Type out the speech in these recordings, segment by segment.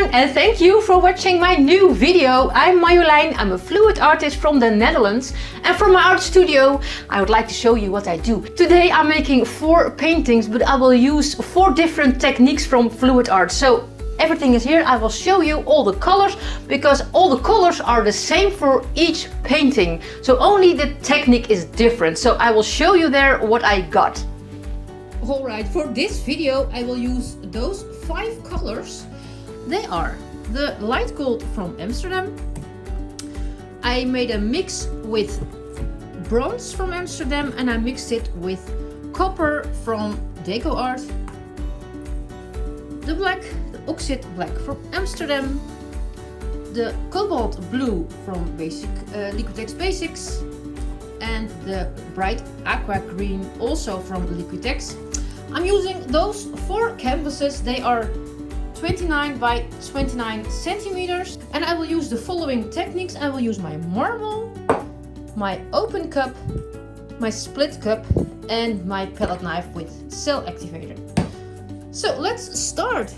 everyone, and thank you for watching my new video. I'm Marjolein, I'm a fluid artist from the Netherlands, and from my art studio I would like to show you what I do. Today I'm making 4 paintings, but I will use 4 different techniques from FluidArt. So everything is here. I will show you all the colors, because all the colors are the same for each painting. So only the technique is different. So I will show you there what I got. Alright, for this video I will use those 5 colors. They are the light gold from Amsterdam. I made a mix with bronze from Amsterdam and I mixed it with copper from Deco Art. The black, the Oxyd black from Amsterdam. The Cobalt blue from Liquitex Basics. And the bright aqua green also from Liquitex. I'm using those 4 canvases. They are 29 by 29 centimeters. And I will use the following techniques. I will use my marble, my open cup, my split cup, and my palette knife with Cellactivator. So let's start.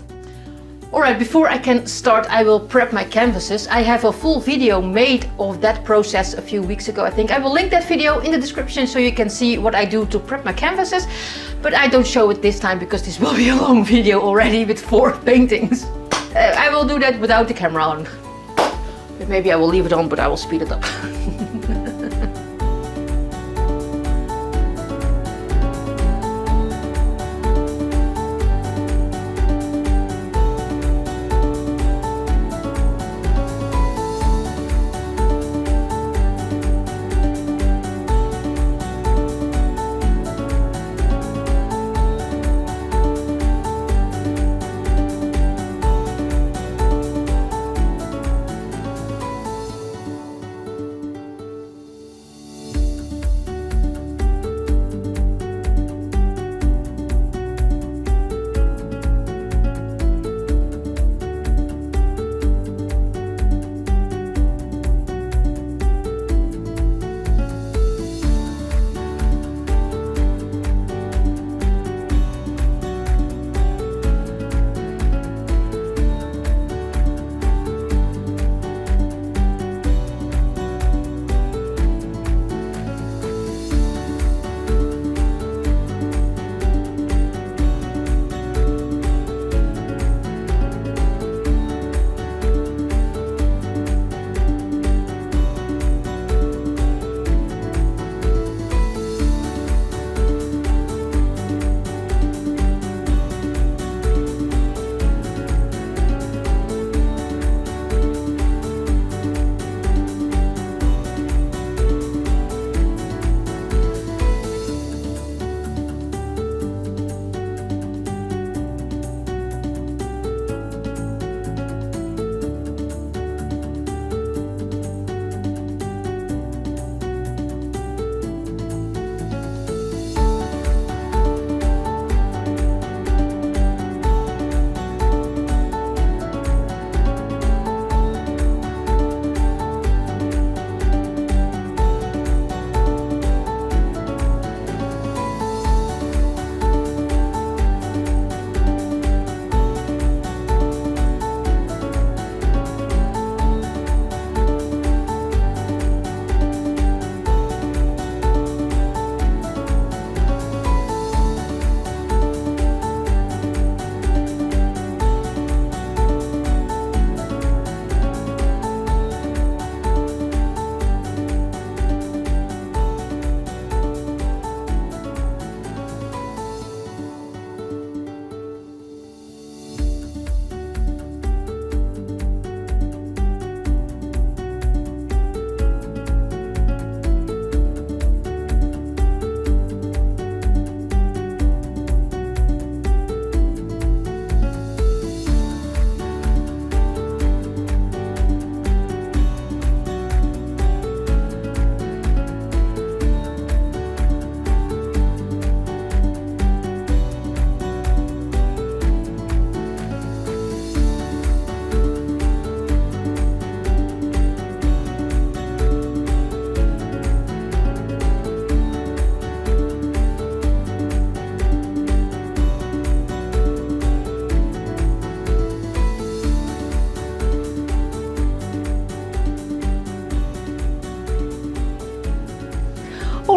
Alright, before I can start I will prep my canvases. I have a full video made of that process a few weeks ago, I think. I will link that video in the description so you can see what I do to prep my canvases. But I don't show it this time because this will be a long video already with 4 paintings. I will do that without the camera on. But maybe I will leave it on, but I will speed it up.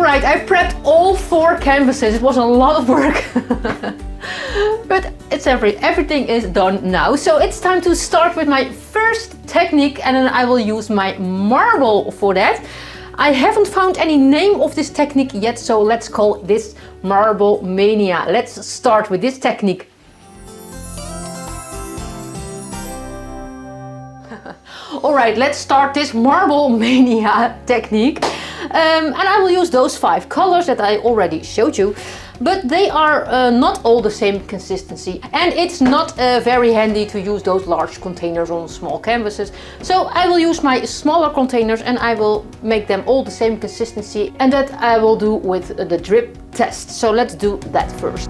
Alright, I prepped all 4 canvases. It was a lot of work. But it's everything is done now. So it's time to start with my first technique, and then I will use my marble for that. I haven't found any name of this technique yet, so let's call this Marble Mania. Let's start with this technique. Alright, let's start this Marble Mania technique. And I will use those 5 colors that I already showed you. But they are not all the same consistency, and it's not very handy to use those large containers on small canvases. So I will use my smaller containers and I will make them all the same consistency, and that I will do with the drip test. So let's do that first.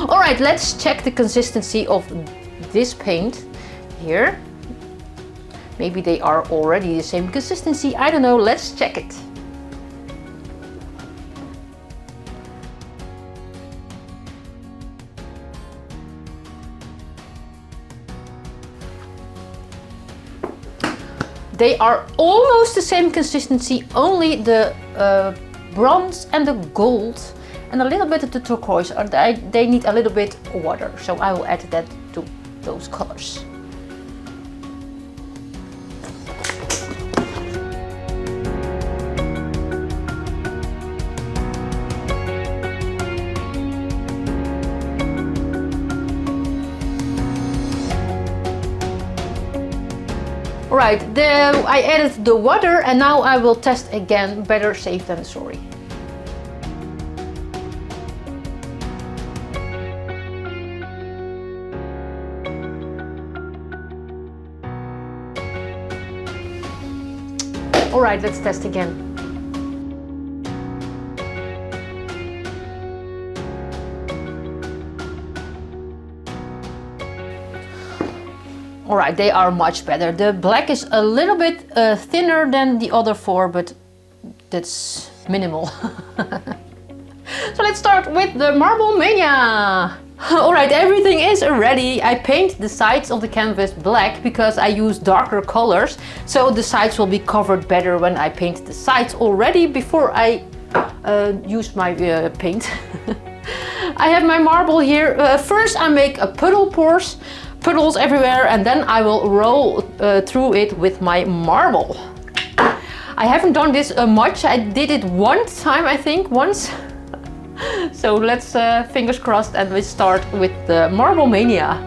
Alright, let's check the consistency of this paint here. Maybe they are already the same consistency, I don't know, let's check it. They are almost the same consistency, only the bronze and the gold and a little bit of the turquoise, they need a little bit of water, so I will add that to those colors. Alright, I added the water and now I will test again, better safe than sorry. Alright, let's test again. Alright, they are much better. The black is a little bit thinner than the other 4, but that's minimal. So let's start with the Marble Mania! Alright, everything is ready. I paint the sides of the canvas black because I use darker colors, so the sides will be covered better when I paint the sides already before I use my paint. I have my marble here. First I make a puddles everywhere, and then I will roll through it with my marble. I haven't done this much. I did it one time, I think, once. So let's fingers crossed, and we start with the Marble Mania.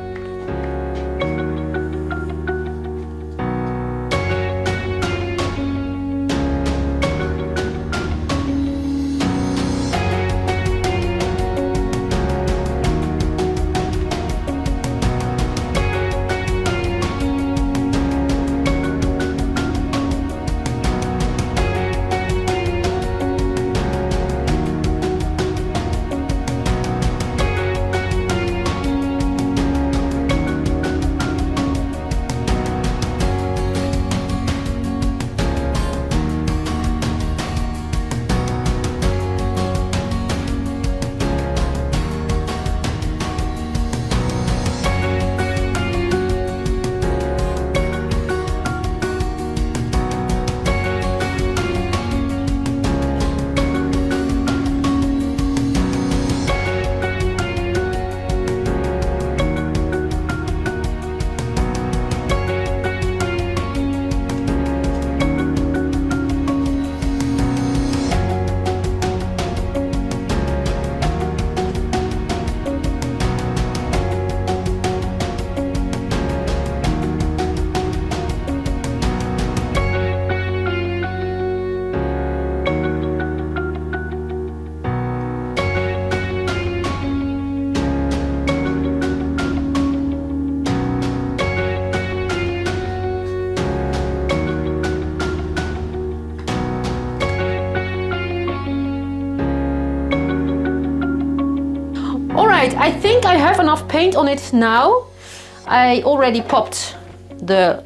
I think I have enough paint on it now. I already popped the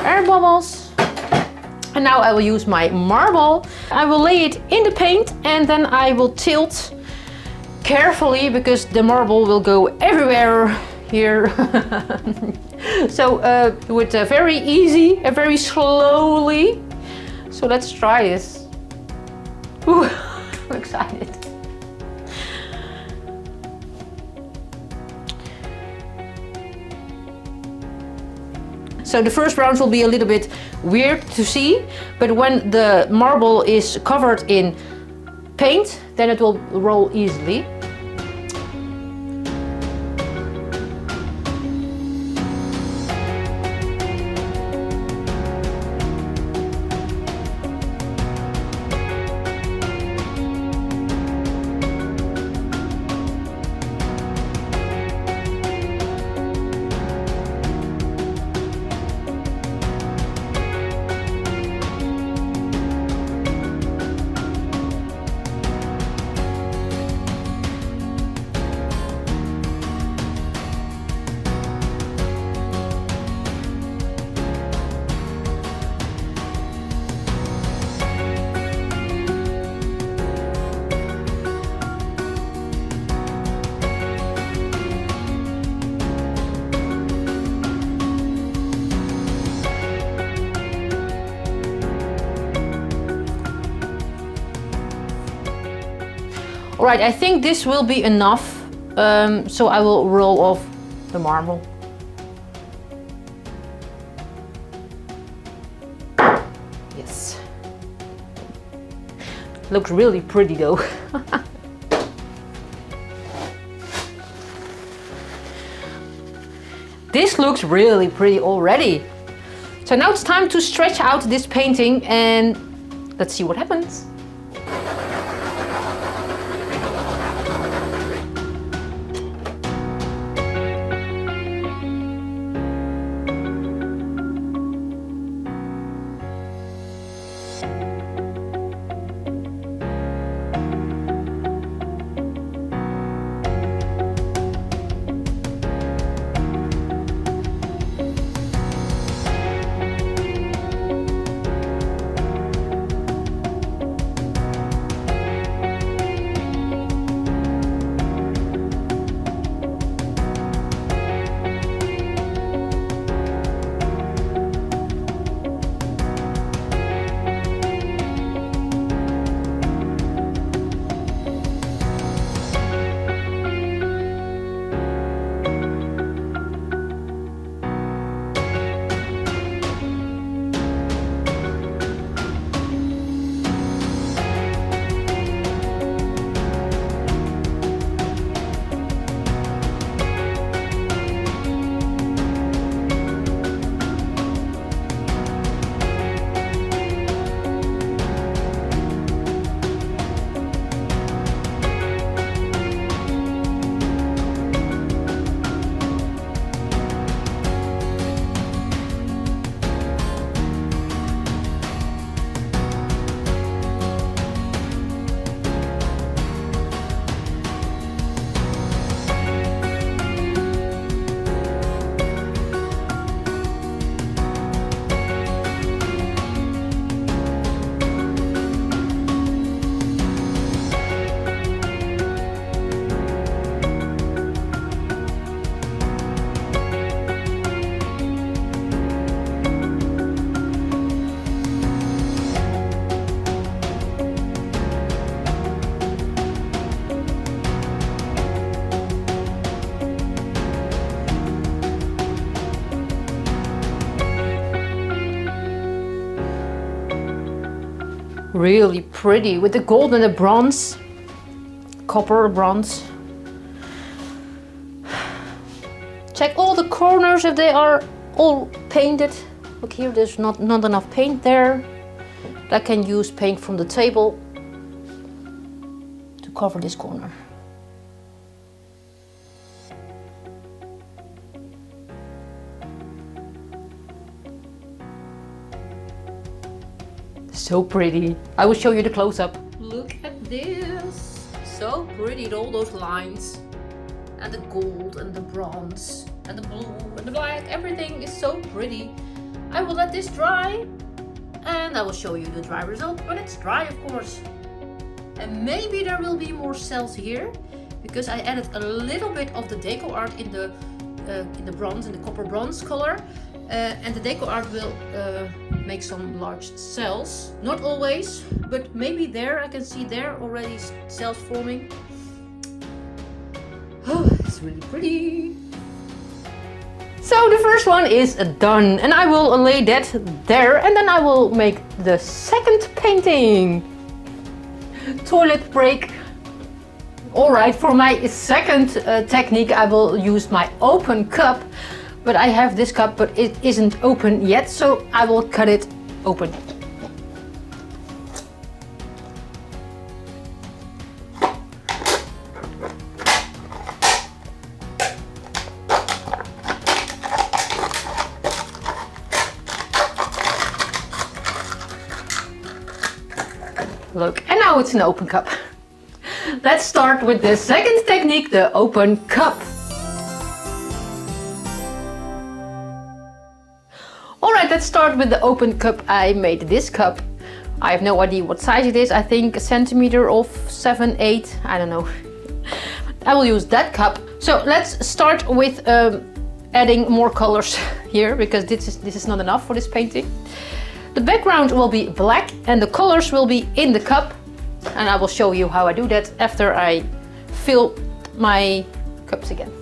air bubbles. And now I will use my marble. I will lay it in the paint and then I will tilt carefully because the marble will go everywhere here. So do it very easy and very slowly. So let's try this. Ooh, I'm excited. So the first round will be a little bit weird to see, but when the marble is covered in paint, then it will roll easily. Alright, I think this will be enough, so I will roll off the marble. Yes. Looks really pretty though. This looks really pretty already. So now it's time to stretch out this painting and let's see what happens. Really pretty with the gold and the bronze, copper, bronze. Check all the corners if they are all painted. Look here, there's not enough paint there. I can use paint from the table to cover this corner. So pretty. I will show you the close-up. Look at this. So pretty, all those lines. and the gold and the bronze and the blue and the black. Everything is so pretty. I will let this dry and I will show you the dry result when it's dry, of course. And maybe there will be more cells here because I added a little bit of the Deco Art in the bronze, in the copper bronze color. And the Deco Art will make some large cells. Not always, but maybe there, I can see there already cells forming. Oh, it's really pretty. So the first one is done and I will lay that there and then I will make the second painting. Toilet break. Alright, for my second technique I will use my open cup. But I have this cup, but it isn't open yet, so I will cut it open. Look, and now it's an open cup. Let's start with the second technique, the open cup. Alright, let's start with the open cup. I made this cup. I have no idea what size it is. I think a centimeter of 7, 8, I don't know. I will use that cup. So let's start with adding more colors here because this is not enough for this painting. The background will be black and the colors will be in the cup. And I will show you how I do that after I fill my cups again.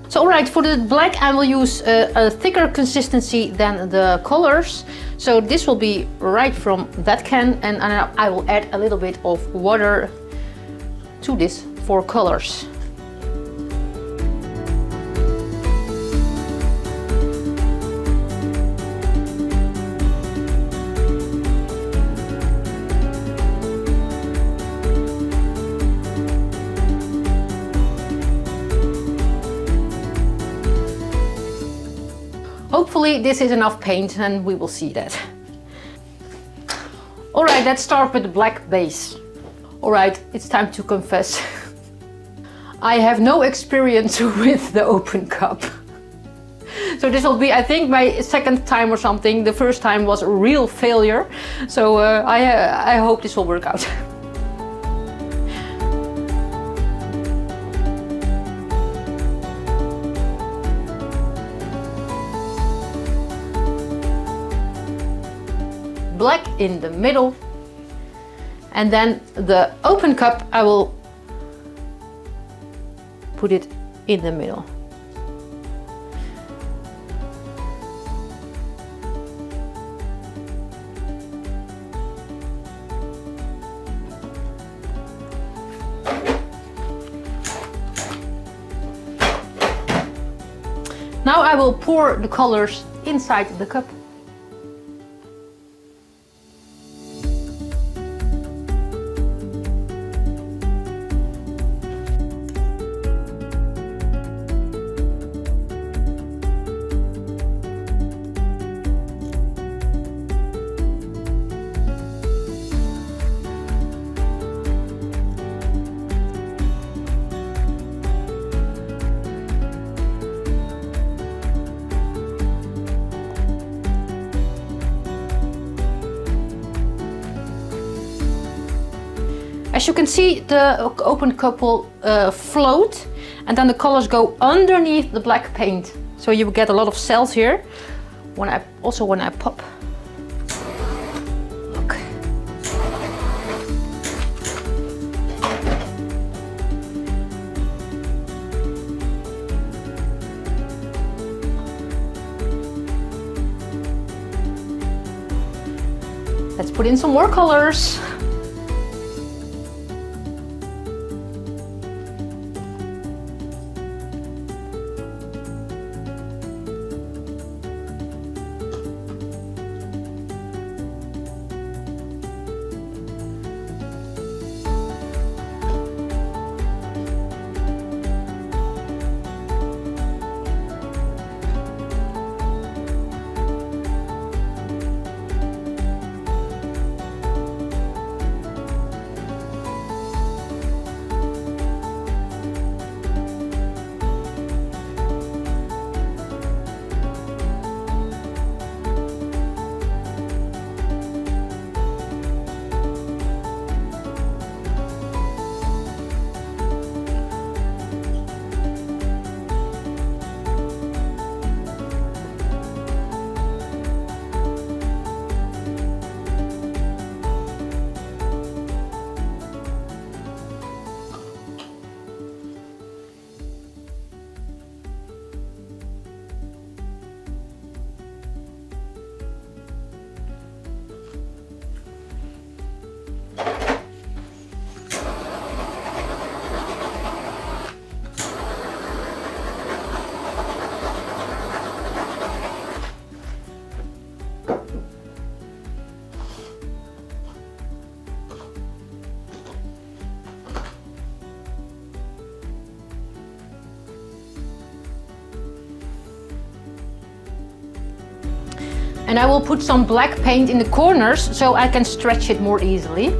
So alright, for the black I will use a thicker consistency than the colors. So this will be right from that can and I will add a little bit of water to this for colors. Hopefully this is enough paint and we will see that. Alright, let's start with the black base. Alright, it's time to confess. I have no experience with the open cup. So this will be, I think, my second time or something. The first time was a real failure. So I hope this will work out. Black in the middle and then the open cup I will put it in the middle. Now I will pour the colors inside the cup. As you can see, the open cup will float and then the colors go underneath the black paint. So you will get a lot of cells here when I pop. Look. Let's put in some more colors. And I will put some black paint in the corners so I can stretch it more easily.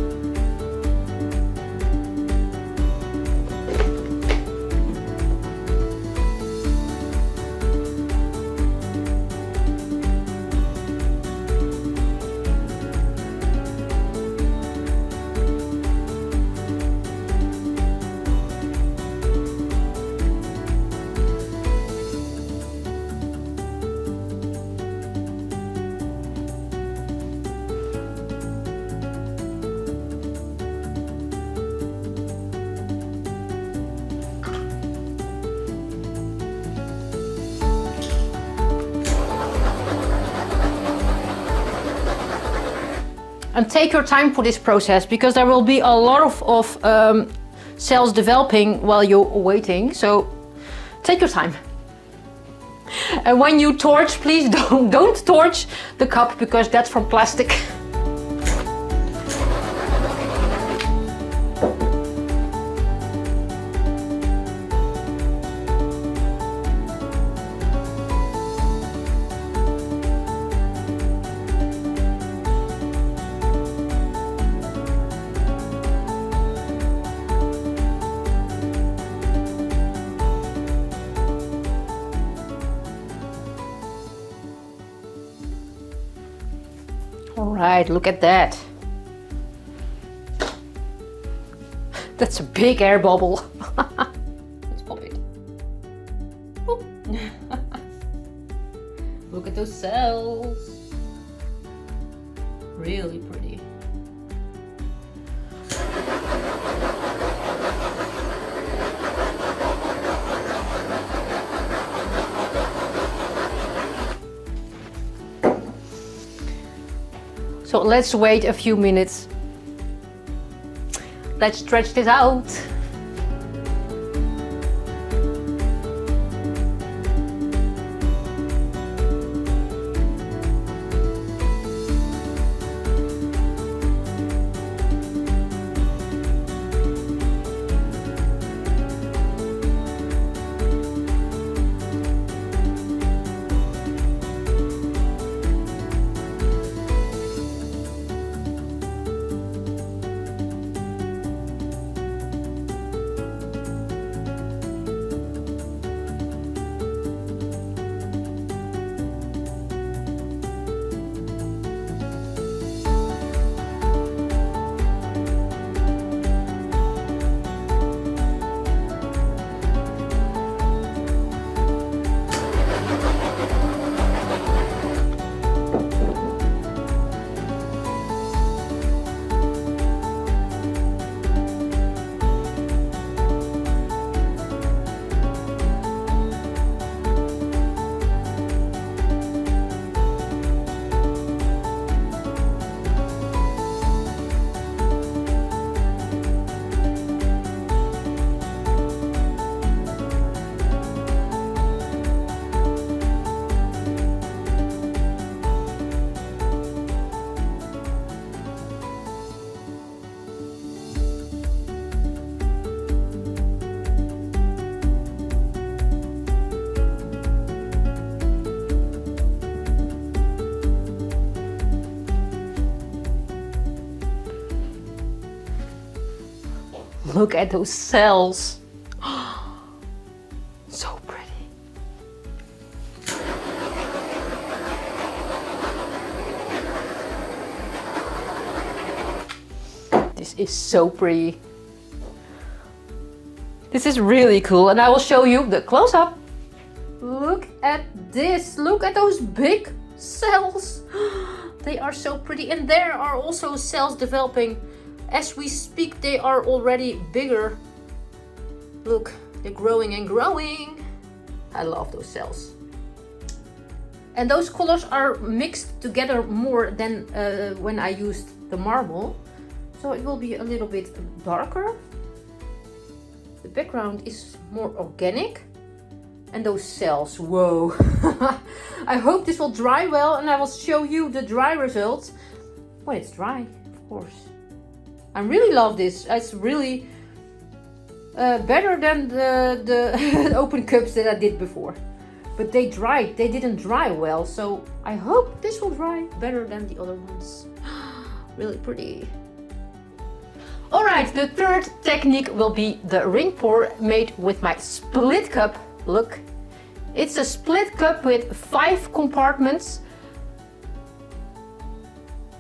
And take your time for this process, because there will be a lot of cells developing while you're waiting. So take your time. And when you torch, please don't torch the cup, because that's from plastic. All right, look at that. That's a big air bubble. Let's pop it. Look at those cells. Really pretty. So let's wait a few minutes. Let's stretch this out. Look at those cells. So pretty. This is so pretty. This is really cool, and I will show you the close-up. Look at this. Look at those big cells. They are so pretty, and there are also cells developing. As we speak, they are already bigger. Look, they're growing and growing. I love those cells. And those colors are mixed together more than when I used the marble. So it will be a little bit darker. The background is more organic. And those cells, whoa. I hope this will dry well, and I will show you the dry results. When it's dry, of course. I really love this. It's really better than the open cups that I did before. but they dried. They didn't dry well, so I hope this will dry better than the other ones. Really pretty. Alright, the third technique will be the ring pour made with my split cup. Look, it's a split cup with 5 compartments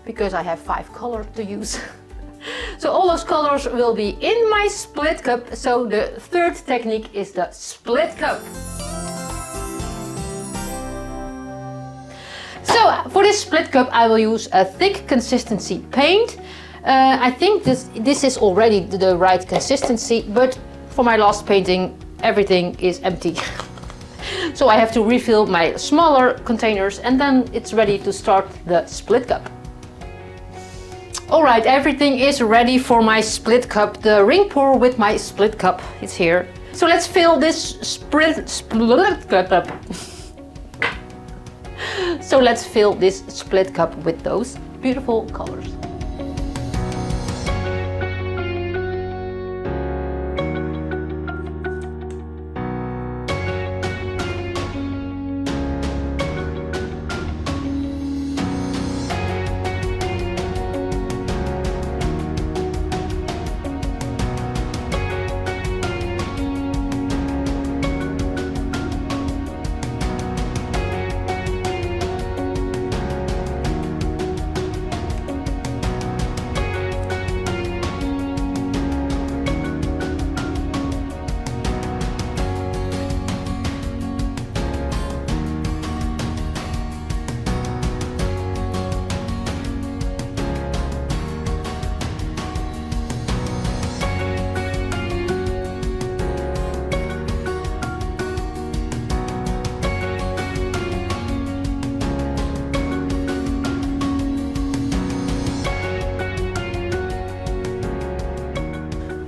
because I have 5 colors to use. So all those colors will be in my split cup. So the third technique is the split cup. So for this split cup I will use a thick consistency paint. I think this is already the right consistency, but for my last painting everything is empty. So I have to refill my smaller containers and then it's ready to start the split cup. Alright, everything is ready for my split cup. The ring pour with my split cup is here. So let's fill this split cup up. So let's fill this split cup with those beautiful colors.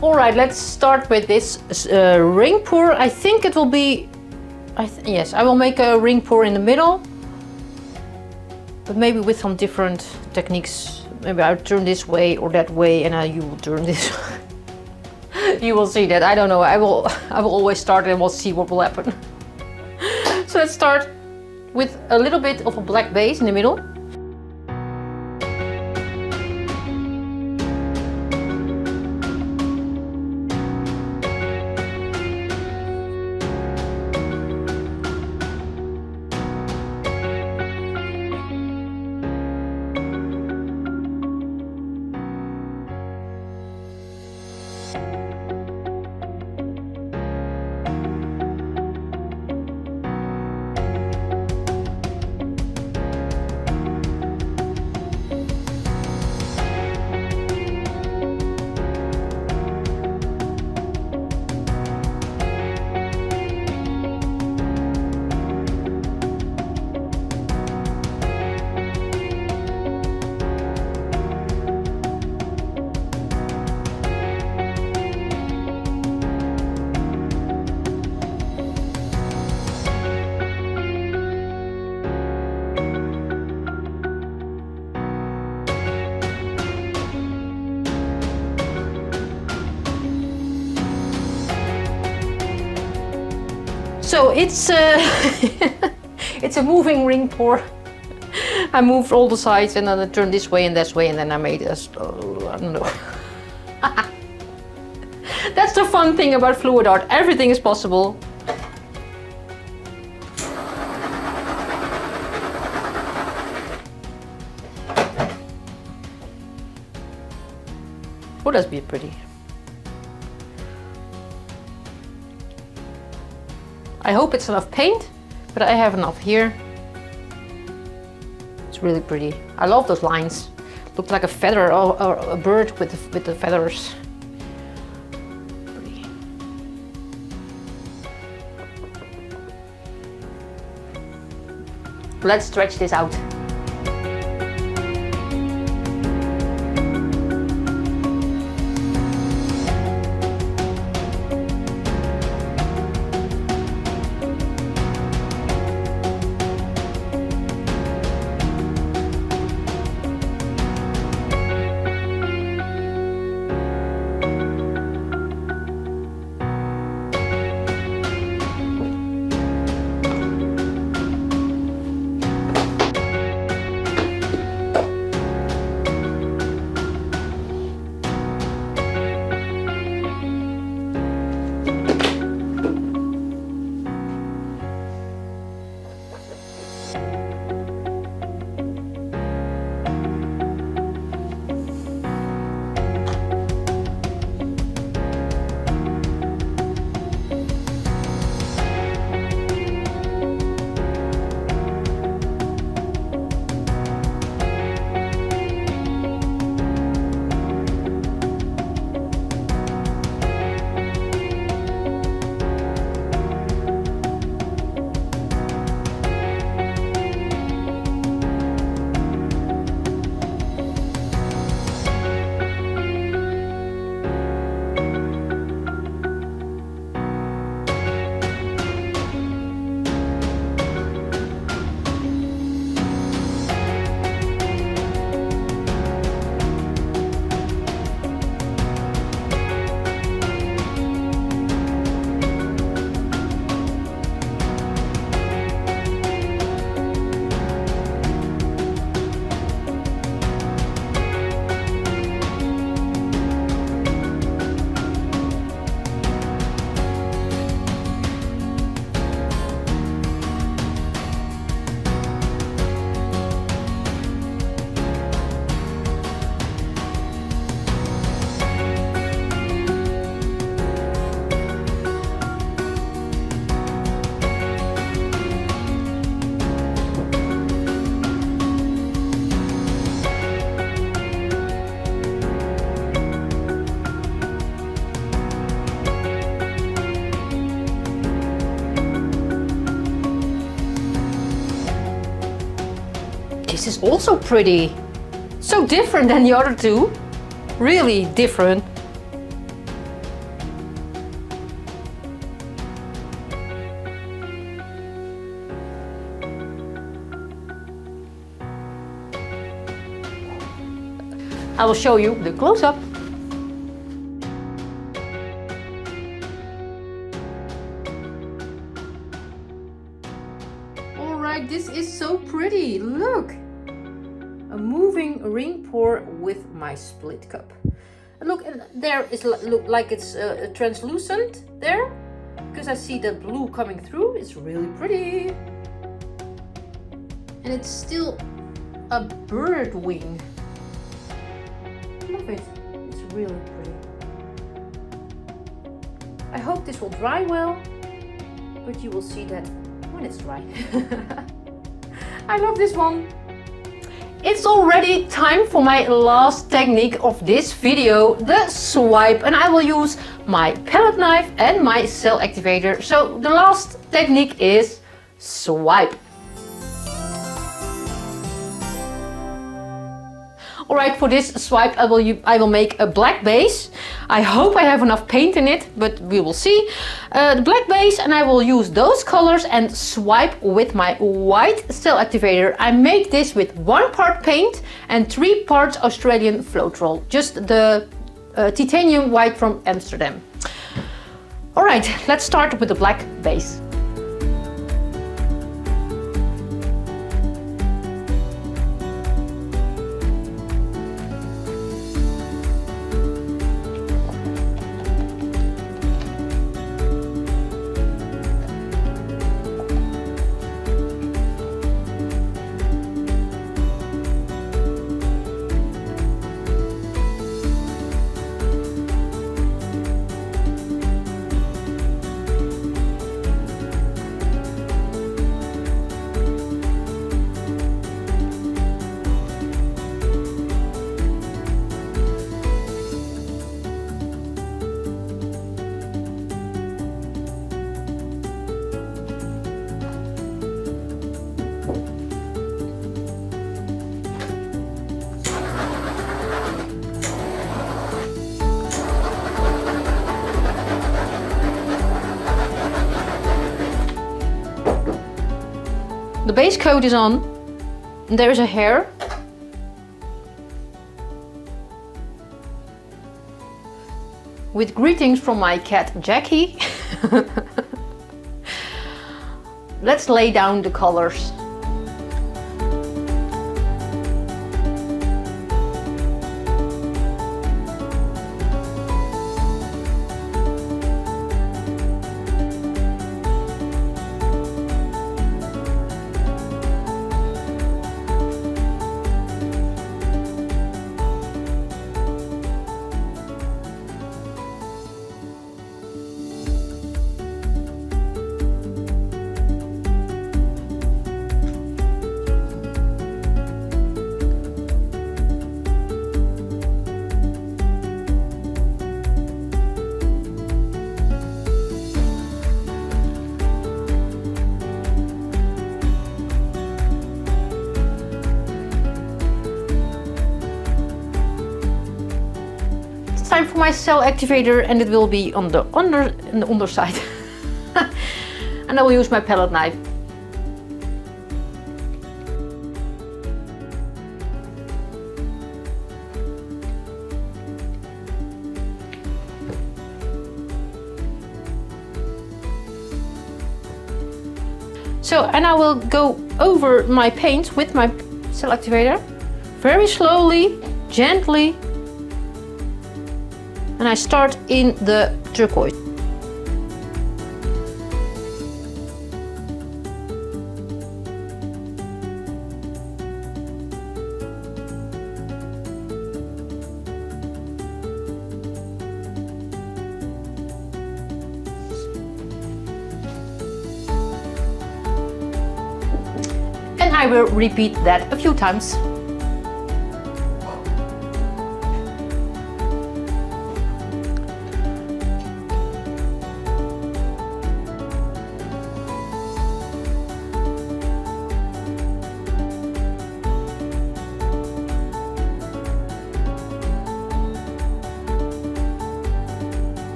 Alright, let's start with this ring pour. I think it will be... yes, I will make a ring pour in the middle. But maybe with some different techniques. Maybe I'll turn this way or that way and you will turn this way. You will see that. I don't know. I will always start and we'll see what will happen. So let's start with a little bit of a black base in the middle. So it's it's a moving ring pour. I moved all the sides and then I turned this way and that way and then I made a, I don't know. That's the fun thing about FluidArt. Everything is possible. Oh, that's be pretty. I hope it's enough paint, but I have enough here. It's really pretty. I love those lines. Look like a feather or a bird with the feathers. Pretty. Let's stretch this out. this is also pretty. So different than the other two. Really different. I will show you the close-up. Alright, this is so pretty. Look! A moving ring pour with my split cup. And look, and there is look like it's translucent there, because I see the blue coming through. It's really pretty. And it's still a bird wing. Love it. It's really pretty. I hope this will dry well, but you will see that when it's dry. I love this one. It's already time for my last technique of this video, the swipe, and I will use my palette knife and my Cellactivator. So the last technique is swipe. Alright, for this swipe I will make a black base. I hope I have enough paint in it, but we will see. The black base, and I will use those colors and swipe with my white Cellactivator. I make this with 1 part paint and 3 parts Australian Floetrol. Just the titanium white from Amsterdam. Alright, let's start with the black base. The base coat is on, and there is a hair. With greetings from my cat Jackie. Let's lay down the colors. Time for my Cellactivator, and it will be on the underside. And I will use my palette knife. So, and I will go over my paints with my Cellactivator very slowly, gently. And I start in the turquoise. And I will repeat that a few times.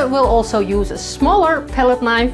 I will also use a smaller palette knife.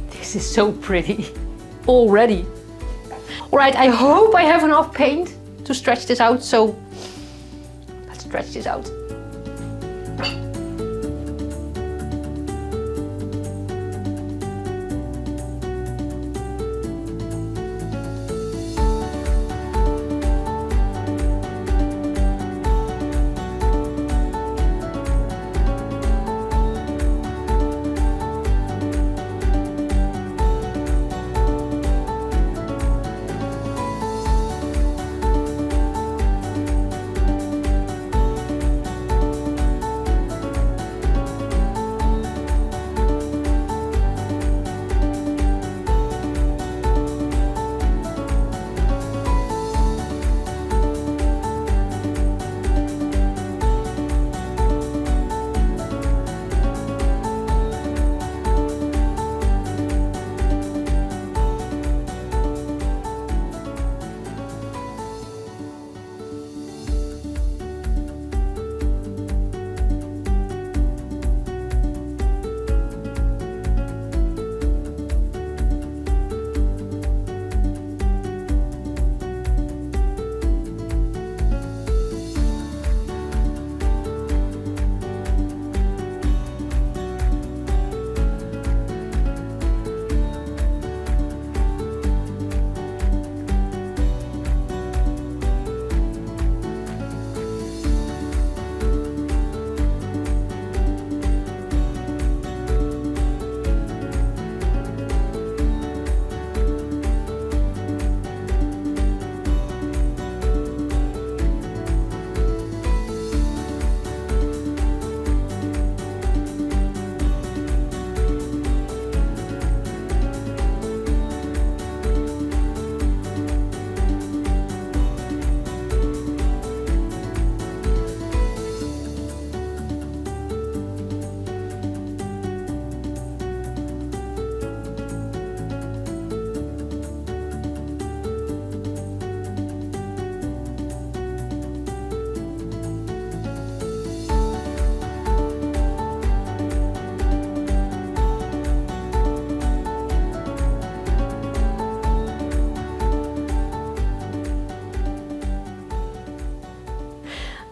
This is so pretty already. All right, I hope I have enough paint to stretch this out, so let's stretch this out.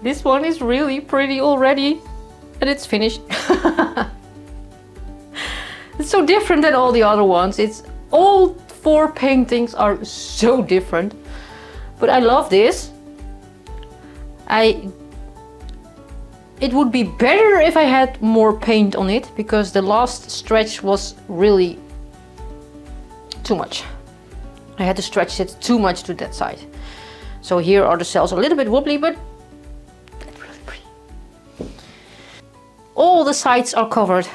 This one is really pretty already, and it's finished. It's so different than all the other ones. It's all 4 paintings are so different, but I love this. It would be better if I had more paint on it, because the last stretch was really too much. I had to stretch it too much to that side. So here are the cells a little bit wobbly, but it's really pretty. All the sides are covered.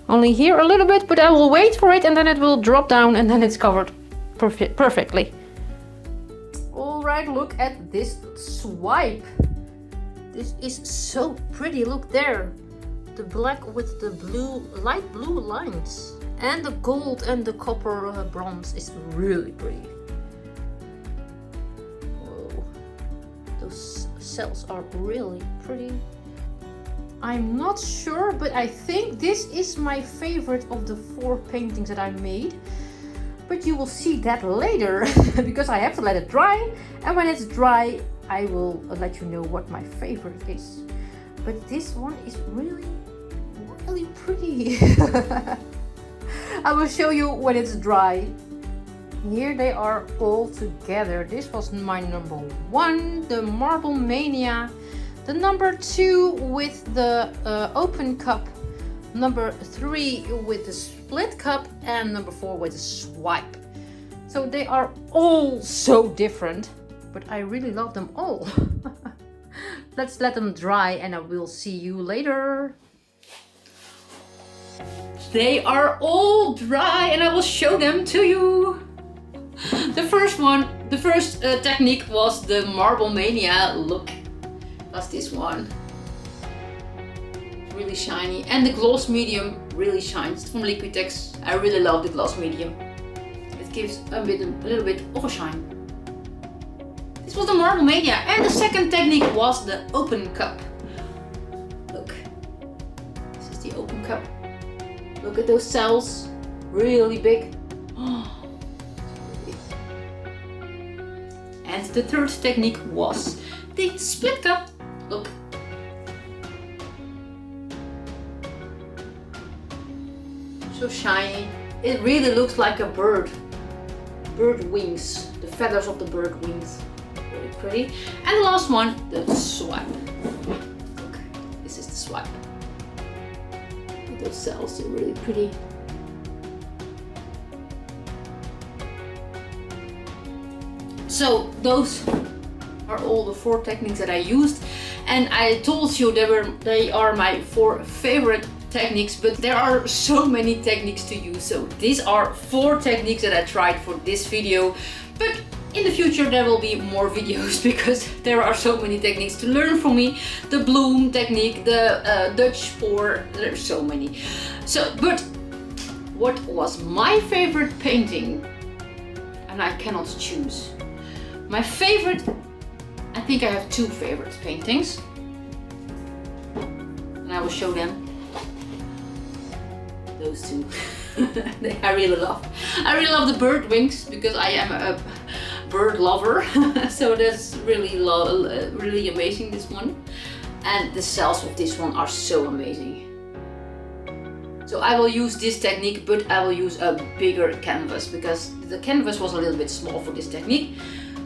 Only here a little bit, but I will wait for it and then it will drop down and then it's covered perfectly. All right, look at this swipe. This is so pretty. Look there. The black with the blue, light blue lines. And the gold and the copper bronze is really pretty. Whoa. Those cells are really pretty. I'm not sure, but I think this is my favorite of the 4 paintings that I made. But you will see that later, because I have to let it dry. And when it's dry, I will let you know what my favorite is. But this one is really really pretty. I will show you when it's dry. Here they are all together. This was my number 1, the Marble Mania. The number 2 with the open cup. Number 3 with the split cup. And number 4 with the swipe. So they are all so different, but I really love them all. Let's let them dry and I will see you later. They are all dry and I will show them to you. The first technique was the Marble Mania look. That's this one. Really shiny, and the gloss medium really shines. It's from Liquitex. I really love the gloss medium. It gives a little bit of a shine. This was the Marble Mania, and the second technique was the open cup. Look, this is the open cup. Look at those cells, really big. And the third technique was the split cup. Look. So shiny. It really looks like a bird. Bird wings. The feathers of the bird wings. Really pretty. And the last one, the swipe. Look, this is the swipe. Those cells are really pretty. So those are all the 4 techniques that I used, and I told you they are my 4 favorite techniques, but there are so many techniques to use. So these are 4 techniques that I tried for this video, but in the future there will be more videos because there are so many techniques to learn from me. The bloom technique, the Dutch pour, there's so many. So, but what was my favorite painting? And I cannot choose. My favorite, I think I have 2 favorite paintings, and I will show them. Those 2. I really love. I really love the bird wings because I am a bird lover. So that's really amazing, this one. And the cells of this one are so amazing. So I will use this technique, but I will use a bigger canvas because the canvas was a little bit small for this technique.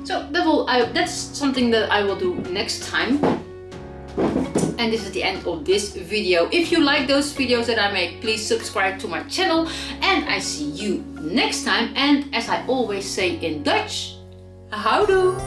So that's something that I will do next time. And this is the end of this video. If you like those videos that I make, please subscribe to my channel. And I see you next time. And as I always say in Dutch, houdoe!